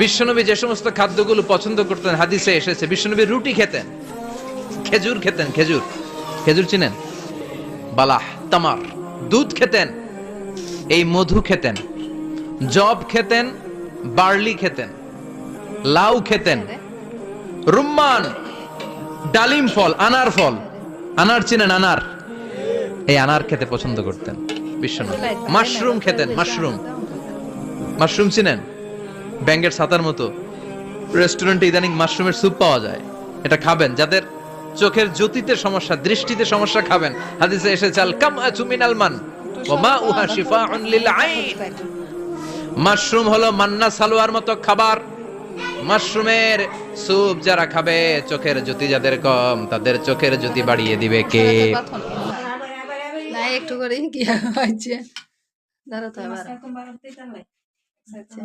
বিশ্বনবী যে সমস্ত খাদ্যগুলো পছন্দ করতেন হাদিসে এসেছে, বিশ্বনবী রুটি খেতেন, খেজুর খেতেন, খেজুর, খেজুর চিনেন, বালাহ, তামার, দুধ খেতেন, এই মধু খেতেন, জব খেতেন, বার্লি খেতেন, লাউ খেতেন, রুম্মান, ডালিম ফল, আনার ফল, আনার চিনেন, আনার, এই আনার খেতে পছন্দ করতেন বিশ্বনবী। মাশরুম খেতেন, মাশরুম, মাশরুম চিনেন, ব্যাঙ্গের ছাতার মতো, রেস্টুরেন্টে ইদানিং মাশরুমের স্যুপ পাওয়া যায়, এটা খাবেন। যাদের চোখের জ্যোতিতে সমস্যা, দৃষ্টিতে সমস্যা, খাবেন। হাদিসে এসেছে আল কামআতু মিনাল মান ওয়া মাউহা শিফাউন লিল আইন। মাশরুম হলো মান্না সালোয়ার মতো খাবার। মাশরুমের স্যুপ যারা খাবে, চোখের জ্যোতি যাদের কম, তাদের চোখের জ্যোতি বাড়িয়ে দিবে কে? না একটু করে কি হচ্ছে, ধরো তো আবার। আচ্ছা।